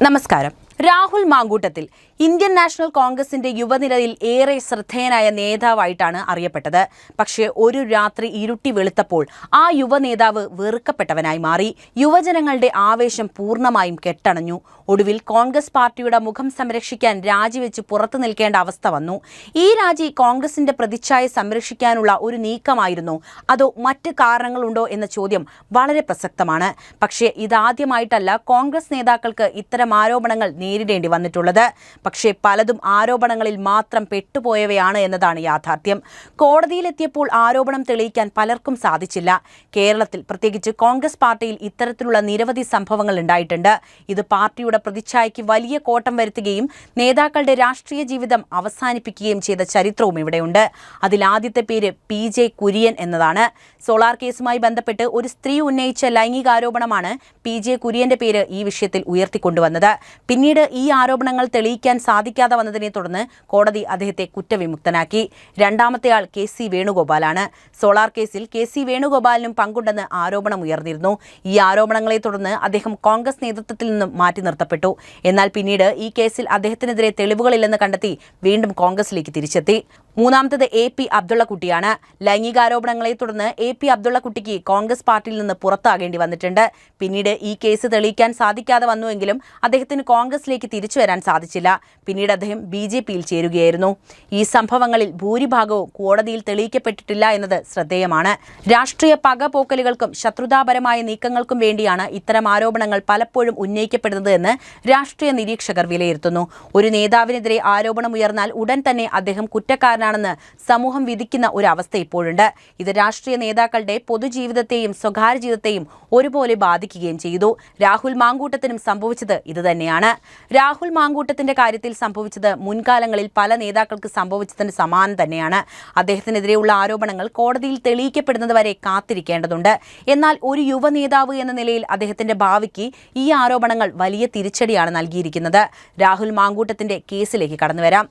നമസ്കാരം. Rahul Mamkootathil Indian national കോൺഗ്രസിന്റെ യുവനിരയിൽ ഏറെ ശ്രദ്ധേയനായ നേതാവായിട്ടാണ് അറിയപ്പെട്ടത്. പക്ഷേ ഒരു രാത്രി ഇരുട്ടി വെളുത്തപ്പോൾ ആ യുവനേതാവ് വെറുക്കപ്പെട്ടവനായി മാറി. യുവജനങ്ങളുടെ ആവേശം പൂർണ്ണമായും കെട്ടണഞ്ഞു. ഒടുവിൽ കോൺഗ്രസ് പാർട്ടിയുടെ മുഖം സംരക്ഷിക്കാൻ രാജിവെച്ച് പുറത്തു നിൽക്കേണ്ട അവസ്ഥ വന്നു. ഈ രാജി കോൺഗ്രസിന്റെ പ്രതിച്ഛായ സംരക്ഷിക്കാനുള്ള ഒരു നീക്കമായിരുന്നോ അതോ മറ്റ് കാരണങ്ങളുണ്ടോ എന്ന ചോദ്യം വളരെ പ്രസക്തമാണ്. പക്ഷേ ഇതാദ്യമായിട്ടല്ല കോൺഗ്രസ് നേതാക്കൾക്ക് ഇത്തരം ആരോപണങ്ങൾ നേരിടേണ്ടി വന്നിട്ടുള്ളത്. പക്ഷേ പലതും ആരോപണങ്ങളിൽ മാത്രം പെട്ടുപോയവയാണ് എന്നതാണ് യാഥാർത്ഥ്യം. കോടതിയിലെത്തിയപ്പോൾ ആരോപണം തെളിയിക്കാൻ പലർക്കും സാധിച്ചില്ല. കേരളത്തിൽ പ്രത്യേകിച്ച് കോൺഗ്രസ് പാർട്ടിയിൽ ഇത്തരത്തിലുള്ള നിരവധി സംഭവങ്ങൾ ഉണ്ടായിട്ടുണ്ട്. ഇത് പാർട്ടിയുടെ പ്രതിച്ഛായയ്ക്ക് വലിയ കോട്ടം വരുത്തുകയും നേതാക്കളുടെ രാഷ്ട്രീയ ജീവിതം അവസാനിപ്പിക്കുകയും ചെയ്ത ചരിത്രവും ഇവിടെയുണ്ട്. അതിലാദ്യത്തെ പേര് PJ കുര്യൻ എന്നതാണ്. സോളാർ കേസുമായി ബന്ധപ്പെട്ട് ഒരു സ്ത്രീ ഉന്നയിച്ച ലൈംഗികാരോപണമാണ് PJ കുര്യന്റെ പേര് ഈ വിഷയത്തിൽ ഉയർത്തിക്കൊണ്ടുവന്നത്. പിന്നീട് ഈ ആരോപണങ്ങൾ തെളിയിക്കാൻ സാധിക്കാതെ വന്നതിനെ തുടർന്ന് കോടതി അദ്ദേഹത്തെ കുറ്റവിമുക്തനാക്കി. രണ്ടാമത്തെയാൾ KC വേണുഗോപാലാണ്. സോളാർ കേസിൽ KC വേണുഗോപാലിനും പങ്കുണ്ടെന്ന് ആരോപണം ഉയർന്നിരുന്നു. ഈ ആരോപണങ്ങളെ തുടർന്ന് അദ്ദേഹം കോൺഗ്രസ് നേതൃത്വത്തിൽ നിന്നും മാറ്റി നിർത്തപ്പെട്ടു. എന്നാൽ പിന്നീട് ഈ കേസിൽ അദ്ദേഹത്തിനെതിരെ തെളിവുകളില്ലെന്ന് കണ്ടെത്തി വീണ്ടും കോൺഗ്രസിലേക്ക് തിരിച്ചെത്തി. മൂന്നാമത്തത് AP അബ്ദുള്ളക്കുട്ടിയാണ്. ലൈംഗികാരോപണങ്ങളെ തുടർന്ന് AP അബ്ദുള്ളക്കുട്ടിക്ക് കോൺഗ്രസ് പാർട്ടിയിൽ നിന്ന് പുറത്താകേണ്ടി വന്നിട്ടുണ്ട്. പിന്നീട് ഈ കേസ് തെളിയിക്കാൻ സാധിക്കാതെ വന്നുവെങ്കിലും അദ്ദേഹത്തിന് കോൺഗ്രസിലേക്ക് തിരിച്ചു വരാൻ സാധിച്ചില്ല. പിന്നീട് അദ്ദേഹം BJPയിൽ ചേരുകയായിരുന്നു. ഈ സംഭവങ്ങളിൽ ഭൂരിഭാഗവും കോടതിയിൽ തെളിയിക്കപ്പെട്ടിട്ടില്ല എന്നത് ശ്രദ്ധേയമാണ്. രാഷ്ട്രീയ പകപോക്കലുകൾക്കും ശത്രുതാപരമായ നീക്കങ്ങൾക്കും വേണ്ടിയാണ് ഇത്തരം ആരോപണങ്ങൾ പലപ്പോഴും ഉന്നയിക്കപ്പെടുന്നത് എന്ന് രാഷ്ട്രീയ നിരീക്ഷകർ വിലയിരുത്തുന്നു. ഒരു നേതാവിനെതിരെ ആരോപണം ഉയർന്നാൽ ഉടൻ തന്നെ അദ്ദേഹം കുറ്റക്കാരനാണെന്ന് സമൂഹം വിധിക്കുന്ന ഒരു അവസ്ഥ ഇപ്പോഴുണ്ട്. ഇത് രാഷ്ട്രീയ നേതാക്കളുടെ പൊതുജീവിതത്തെയും സ്വകാര്യ ജീവിതത്തെയും ഒരുപോലെ ബാധിക്കുകയും ചെയ്തു. രാഹുൽ മാങ്കൂട്ടത്തിനും സംഭവിച്ചത് ഇതുതന്നെയാണ്. രാഹുൽ മാങ്കൂട്ടത്തിന്റെ കാര്യത്തിൽ സംഭവിച്ചത് മുൻകാലങ്ങളിൽ പല നേതാക്കൾക്ക് സംഭവിച്ചതിന് സമാനം തന്നെയാണ്. അദ്ദേഹത്തിനെതിരെയുള്ള ആരോപണങ്ങൾ കോടതിയിൽ തെളിയിക്കപ്പെടുന്നതുവരെ കാത്തിരിക്കേണ്ടതുണ്ട്. എന്നാൽ ഒരു യുവ നേതാവ് എന്ന നിലയിൽ അദ്ദേഹത്തിന്റെ ഭാവിക്ക് ഈ ആരോപണങ്ങൾ വലിയ തിരിച്ചടിയാണ് നൽകിയിരിക്കുന്നത്. രാഹുൽ മാങ്കൂട്ടത്തിന്റെ കേസിലേക്ക് കടന്നുവരാം.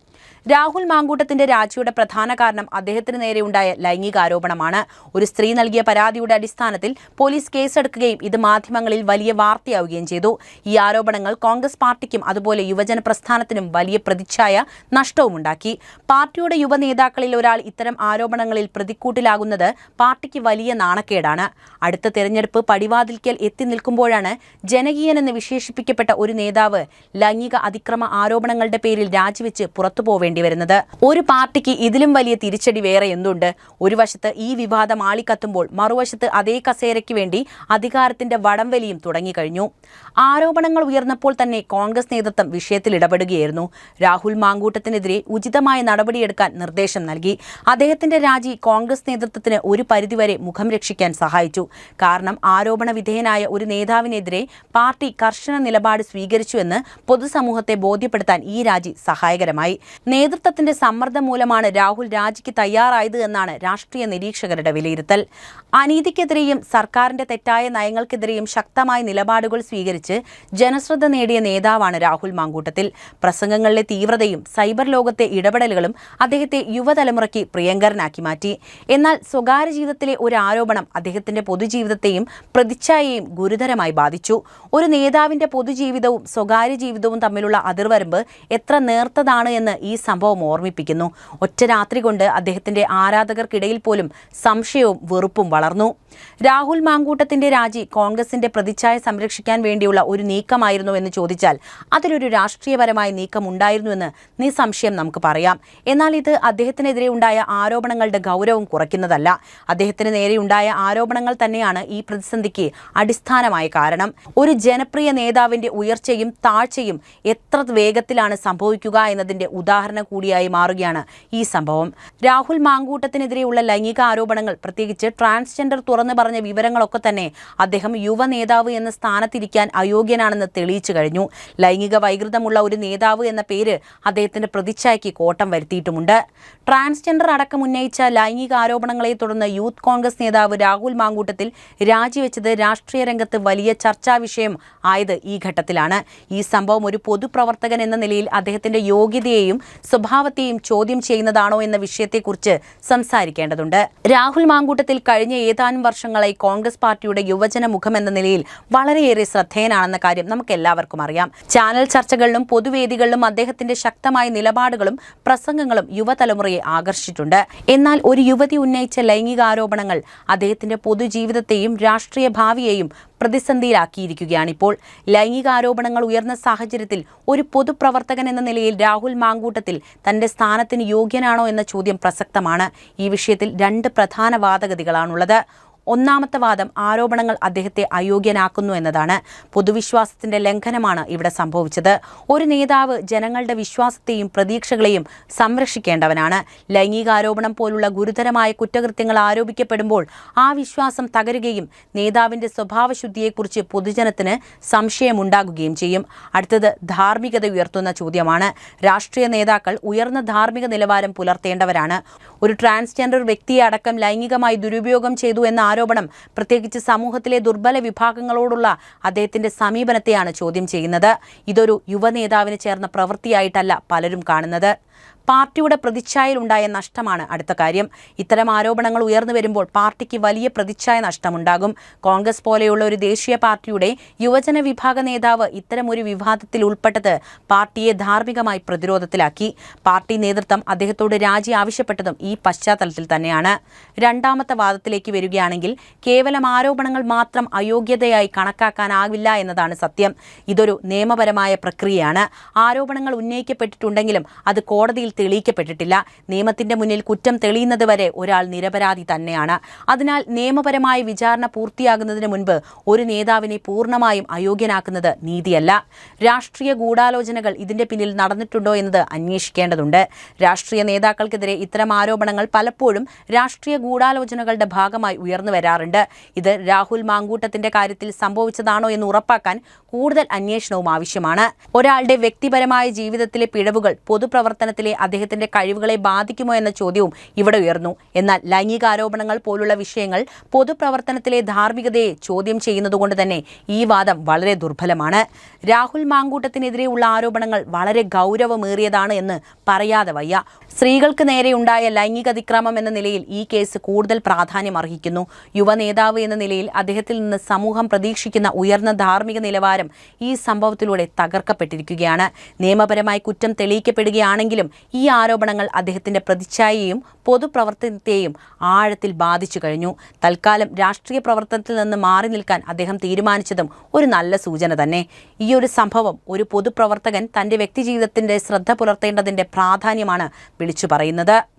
രാഹുൽ മാങ്കൂട്ടത്തിന്റെ രാജിയുടെ പ്രധാന കാരണം അദ്ദേഹത്തിന് നേരെയുണ്ടായ ലൈംഗികാരോപണമാണ്. ഒരു സ്ത്രീ നൽകിയ പരാതിയുടെ അടിസ്ഥാനത്തിൽ പോലീസ് കേസെടുക്കുകയും ഇത് മാധ്യമങ്ങളിൽ വലിയ വാർത്തയാവുകയും ചെയ്തു. ഈ ആരോപണങ്ങൾ കോൺഗ്രസ് പാർട്ടിക്കും അതുപോലെ യുവജന പ്രസ്ഥാനത്തിനും വലിയ പ്രതിച്ഛായ നഷ്ടവുമുണ്ടാക്കി. പാർട്ടിയുടെ യുവ നേതാക്കളിൽ ഒരാൾ ഇത്തരം ആരോപണങ്ങളിൽ പ്രതിക്കൂട്ടിലാകുന്നത് പാർട്ടിക്ക് വലിയ നാണക്കേടാണ്. അടുത്ത തെരഞ്ഞെടുപ്പ് പടിവാതിൽക്കൽ എത്തി നിൽക്കുമ്പോഴാണ് ജനകീയനെന്ന് വിശേഷിപ്പിക്കപ്പെട്ട ഒരു നേതാവ് ലൈംഗിക അതിക്രമ ആരോപണങ്ങളുടെ പേരിൽ രാജിവെച്ച് പുറത്തുപോവേണ്ടി വരുന്നത്. ഒരു പാർട്ടിക്ക് ഇതിലും വലിയ തിരിച്ചടി വേറെ എന്തുണ്ട്? ഒരു വശത്ത് ഈ വിവാദം ആളിക്കത്തുമ്പോൾ മറുവശത്ത് അതേ കസേരയ്ക്ക് വേണ്ടി അധികാരത്തിന്റെ വടംവലിയും തുടങ്ങിക്കഴിഞ്ഞു. ആരോപണങ്ങൾ ഉയർന്നപ്പോൾ തന്നെ കോൺഗ്രസ് നേതൃത്വം വിഷയത്തിൽ ഇടപെടുകയായിരുന്നു. രാഹുൽ മാങ്കൂട്ടത്തിനെതിരെ ഉചിതമായ നടപടിയെടുക്കാൻ നിർദ്ദേശം നൽകി. അദ്ദേഹത്തിന്റെ രാജി കോൺഗ്രസ് നേതൃത്വത്തിന് ഒരു പരിധിവരെ മുഖം രക്ഷിക്കാൻ സഹായിച്ചു. കാരണം ആരോപണ വിധേയനായ ഒരു നേതാവിനെതിരെ പാർട്ടി കർശന നിലപാട് സ്വീകരിച്ചുവെന്ന് പൊതുസമൂഹത്തെ ബോധ്യപ്പെടുത്താൻ ഈ രാജി സഹായകരമായി. നേതൃത്വത്തിന്റെ സമ്മർദ്ദം മൂലമാണ് രാഹുൽ രാജിക്ക് തയ്യാറായത് എന്നാണ് രാഷ്ട്രീയ നിരീക്ഷകരുടെ വിലയിരുത്തൽ. അനീതിക്കെതിരെയും സർക്കാരിന്റെ തെറ്റായ നയങ്ങൾക്കെതിരെയും ശക്തമായ നിലപാടുകൾ സ്വീകരിച്ച് ജനശ്രദ്ധ നേടിയ നേതാവാണ് രാഹുൽ മാങ്കൂട്ടത്തിൽ. പ്രസംഗങ്ങളിലെ തീവ്രതയും സൈബർ ലോകത്തെ ഇടപെടലുകളും അദ്ദേഹത്തെ യുവതലമുറയ്ക്ക് പ്രിയങ്കരനാക്കി മാറ്റി. എന്നാൽ സ്വകാര്യ ജീവിതത്തിലെ ഒരു ആരോപണം അദ്ദേഹത്തിന്റെ പൊതുജീവിതത്തെയും പ്രതിച്ഛായയെയും ഗുരുതരമായി ബാധിച്ചു. ഒരു നേതാവിന്റെ പൊതുജീവിതവും സ്വകാര്യ ജീവിതവും തമ്മിലുള്ള അതിർവരമ്പ് എത്ര നേർത്തതാണ് എന്ന് ഈ സംഭവം ഓർമ്മിപ്പിക്കുന്നു. ഒറ്റ രാത്രി കൊണ്ട് അദ്ദേഹത്തിന്റെ ആരാധകർക്കിടയിൽ പോലും സംശയവും വെറുപ്പും വളർന്നു. രാഹുൽ മാങ്കൂട്ടത്തിന്റെ രാജി കോൺഗ്രസിന്റെ പ്രതിച്ഛായ സംരക്ഷിക്കാൻ വേണ്ടിയുള്ള ഒരു നീക്കമായിരുന്നു എന്ന് ചോദിച്ചാൽ അതിലൊരു രാഷ്ട്രീയപരമായ നീക്കം ഉണ്ടായിരുന്നുവെന്ന് നിസ്സംശയം നമുക്ക് പറയാം. എന്നാൽ ഇത് അദ്ദേഹത്തിനെതിരെ ഉണ്ടായ ആരോപണങ്ങളുടെ ഗൗരവം കുറയ്ക്കുന്നതല്ല. അദ്ദേഹത്തിന് നേരെയുണ്ടായ ആരോപണങ്ങൾ തന്നെയാണ് ഈ പ്രതിസന്ധിക്ക് അടിസ്ഥാനമായ കാരണം. ഒരു ജനപ്രിയ നേതാവിന്റെ ഉയർച്ചയും താഴ്ചയും എത്ര വേഗത്തിലാണ് സംഭവിക്കുക എന്നതിന്റെ ഉദാഹരണം കൂടിയായി മാറുകയാണ് ഈ സംഭവം. രാഹുൽ മാങ്കൂട്ടത്തിനെതിരെയുള്ള ലൈംഗിക ആരോപണങ്ങൾ, പ്രത്യേകിച്ച് ട്രാൻസ്ജെൻഡർ തുറന്നു പറഞ്ഞ വിവരങ്ങളൊക്കെ തന്നെ അദ്ദേഹം യുവ നേതാവ് എന്ന സ്ഥാനത്തിരിക്കാൻ അയോഗ്യനാണെന്ന് തെളിയിച്ചു കഴിഞ്ഞു. ലൈംഗിക വൈകൃതമുള്ള ഒരു നേതാവ് എന്ന പേര് അദ്ദേഹത്തിന്റെ പ്രതിച്ഛായയ്ക്ക് കോട്ടം വരുത്തിയിട്ടുമുണ്ട്. ട്രാൻസ്ജെൻഡർ അടക്കം ഉന്നയിച്ച ലൈംഗിക ആരോപണങ്ങളെ തുടർന്ന് യൂത്ത് കോൺഗ്രസ് നേതാവ് രാഹുൽ മാങ്കൂട്ടത്തിൽ രാജിവെച്ചത് രാഷ്ട്രീയ രംഗത്ത് വലിയ ചർച്ചാ വിഷയം ആയത് ഈ ഘട്ടത്തിലാണ്. ഈ സംഭവം ഒരു പൊതുപ്രവർത്തകൻ എന്ന നിലയിൽ അദ്ദേഹത്തിന്റെ യോഗ്യതയെയും സ്വഭാവത്തെയും ചോദ്യം ചെയ്യുന്നതാണോ എന്ന വിഷയത്തെക്കുറിച്ച് സംസാരിക്കേണ്ടതുണ്ട്. രാഹുൽ മാങ്കൂട്ടത്തിൽ കഴിഞ്ഞ ഏതാനും വർഷങ്ങളായി കോൺഗ്രസ് പാർട്ടിയുടെ യുവജന മുഖം എന്ന നിലയിൽ വളരെയേറെ ശ്രദ്ധേയനാണെന്ന കാര്യം നമുക്ക് എല്ലാവർക്കും അറിയാം. ചാനൽ ചർച്ചകളിലും പൊതുവേദികളിലും അദ്ദേഹത്തിന്റെ ശക്തമായ നിലപാടുകളും പ്രസംഗങ്ങളും യുവതലമുറയെ ആകർഷിച്ചിട്ടുണ്ട്. എന്നാൽ ഒരു യുവതി ഉന്നയിച്ച ലൈംഗികാരോപണങ്ങൾ അദ്ദേഹത്തിന്റെ പൊതുജീവിതത്തെയും രാഷ്ട്രീയ ഭാവിയെയും പ്രതിസന്ധിയിലാക്കിയിരിക്കുകയാണിപ്പോൾ. ലൈംഗികാരോപണങ്ങൾ ഉയർന്ന സാഹചര്യത്തിൽ ഒരു പൊതുപ്രവർത്തകൻ എന്ന നിലയിൽ രാഹുൽ മാങ്കൂട്ടത്തിൽ തന്റെ സ്ഥാനത്തിന് യോഗ്യനാണോ എന്ന ചോദ്യം പ്രസക്തമാണ്. ഈ വിഷയത്തിൽ രണ്ട് പ്രധാന വാദഗതികളാണുള്ളത്. ഒന്നാമത്തെ വാദം ആരോപണങ്ങൾ അദ്ദേഹത്തെ അയോഗ്യനാക്കുന്നു എന്നതാണ്. പൊതുവിശ്വാസത്തിന്റെ ലംഘനമാണ് ഇവിടെ സംഭവിച്ചത്. ഒരു നേതാവ് ജനങ്ങളുടെ വിശ്വാസത്തെയും പ്രതീക്ഷകളെയും സംരക്ഷിക്കേണ്ടവനാണ്. ലൈംഗികാരോപണം പോലുള്ള ഗുരുതരമായ കുറ്റകൃത്യങ്ങൾ ആരോപിക്കപ്പെടുമ്പോൾ ആ വിശ്വാസം തകരുകയും നേതാവിന്റെ സ്വഭാവശുദ്ധിയെക്കുറിച്ച് പൊതുജനത്തിന് സംശയമുണ്ടാകുകയും ചെയ്യും. അടുത്തത് ധാർമ്മികത ഉയർത്തുന്ന ചോദ്യമാണ്. രാഷ്ട്രീയ നേതാക്കൾ ഉയർന്ന ധാർമ്മിക നിലവാരം പുലർത്തേണ്ടവരാണ്. ഒരു ട്രാൻസ്ജെൻഡർ വ്യക്തിയെ അടക്കം ലൈംഗികമായി ദുരുപയോഗം ചെയ്തു എന്ന ആരോപണം പ്രത്യേകിച്ച് സമൂഹത്തിലെ ദുർബല വിഭാഗങ്ങളോടുള്ള അദ്ദേഹത്തിന്റെ സമീപനത്തെയാണ് ചോദ്യം ചെയ്യുന്നത്. ഇതൊരു യുവനേതാവിന് ചേർന്ന പ്രവൃത്തിയായിട്ടല്ല പലരും കാണുന്നത്. പാർട്ടിയുടെ പ്രതിച്ഛായയിലുണ്ടായ നഷ്ടമാണ് അടുത്ത കാര്യം. ഇത്തരം ആരോപണങ്ങൾ ഉയർന്നു വരുമ്പോൾ പാർട്ടിക്ക് വലിയ പ്രതിച്ഛായ നഷ്ടമുണ്ടാകും. കോൺഗ്രസ് പോലെയുള്ള ഒരു ദേശീയ പാർട്ടിയുടെ യുവജന വിഭാഗ നേതാവ് ഇത്തരം ഒരു വിവാദത്തിൽ ഉൾപ്പെട്ടത് പാർട്ടിയെ ധാർമ്മികമായി പ്രതിരോധത്തിലാക്കി. പാർട്ടി നേതൃത്വം അദ്ദേഹത്തോട് രാജി ആവശ്യപ്പെട്ടതും ഈ പശ്ചാത്തലത്തിൽ തന്നെയാണ്. രണ്ടാമത്തെ വാദത്തിലേക്ക് വരികയാണെങ്കിൽ കേവലം ആരോപണങ്ങൾ മാത്രം അയോഗ്യതയായി കണക്കാക്കാനാവില്ല എന്നതാണ് സത്യം. ഇതൊരു നിയമപരമായ പ്രക്രിയയാണ്. ആരോപണങ്ങൾ ഉന്നയിക്കപ്പെട്ടിട്ടുണ്ടെങ്കിലും അത് കോടതിയിൽ തെളിയിക്കപ്പെട്ടിട്ടില്ല. നിയമത്തിന്റെ മുന്നിൽ കുറ്റം തെളിയുന്നത് വരെ ഒരാൾ നിരപരാധി തന്നെയാണ്. അതിനാൽ നിയമപരമായ വിചാരണ പൂർത്തിയാകുന്നതിന് മുൻപ് ഒരു നേതാവിനെ പൂർണ്ണമായും അയോഗ്യനാക്കുന്നത് നീതിയല്ല. രാഷ്ട്രീയ ഗൂഢാലോചനകൾ ഇതിന്റെ പിന്നിൽ നടന്നിട്ടുണ്ടോ എന്നത് അന്വേഷിക്കേണ്ടതുണ്ട്. രാഷ്ട്രീയ നേതാക്കൾക്കെതിരെ ഇത്തരം ആരോപണങ്ങൾ പലപ്പോഴും രാഷ്ട്രീയ ഗൂഢാലോചനകളുടെ ഭാഗമായി ഉയർന്നു വരാറുണ്ട്. ഇത് രാഹുൽ മാങ്കൂട്ടത്തിന്റെ കാര്യത്തിൽ സംഭവിച്ചതാണോ എന്ന് ഉറപ്പാക്കാൻ കൂടുതൽ അന്വേഷണവും ആവശ്യമാണ്. ഒരാളുടെ വ്യക്തിപരമായ ജീവിതത്തിലെ പിഴവുകൾ പൊതുപ്രവർത്തനത്തിലെ അദ്ദേഹത്തിന്റെ കഴിവുകളെ ബാധിക്കുമോ എന്ന ചോദ്യവും ഇവിടെ ഉയർന്നു. എന്നാൽ ലൈംഗികാരോപണങ്ങൾ പോലുള്ള വിഷയങ്ങൾ പൊതുപ്രവർത്തനത്തിലെ ധാർമ്മികതയെ ചോദ്യം ചെയ്യുന്നതുകൊണ്ട് തന്നെ ഈ വാദം വളരെ ദുർബലമാണ്. രാഹുൽ മാങ്കൂട്ടത്തിനെതിരെയുള്ള ആരോപണങ്ങൾ വളരെ ഗൗരവമേറിയതാണ് എന്ന് പറയാതെ വയ്യ. സ്ത്രീകൾക്ക് നേരെയുണ്ടായ ലൈംഗിക അതിക്രമം എന്ന നിലയിൽ ഈ കേസ് കൂടുതൽ പ്രാധാന്യം അർഹിക്കുന്നു. യുവനേതാവ് എന്ന നിലയിൽ അദ്ദേഹത്തിൽ നിന്ന് സമൂഹം പ്രതീക്ഷിക്കുന്ന ഉയർന്ന ധാർമ്മിക നിലവാരം ഈ സംഭവത്തിലൂടെ തകർക്കപ്പെട്ടിരിക്കുകയാണ്. നിയമപരമായി കുറ്റം തെളിയിക്കപ്പെടുകയാണെങ്കിലും ഈ ആരോപണങ്ങൾ അദ്ദേഹത്തിന്റെ പ്രതിച്ഛായയെയും പൊതുപ്രവർത്തനത്തെയും ആഴത്തിൽ ബാധിച്ചു കഴിഞ്ഞു. തൽക്കാലം രാഷ്ട്രീയ പ്രവർത്തനത്തിൽ നിന്ന് മാറി നിൽക്കാൻ അദ്ദേഹം തീരുമാനിച്ചതും ഒരു നല്ല സൂചന തന്നെ. ഈ ഒരു സംഭവം ഒരു പൊതുപ്രവർത്തകൻ തന്റെ വ്യക്തിജീവിതത്തിന്റെ ശ്രദ്ധ പുലർത്തേണ്ടതിന്റെ പ്രാധാന്യമാണ് വിളിച്ചു പറയുന്നത്.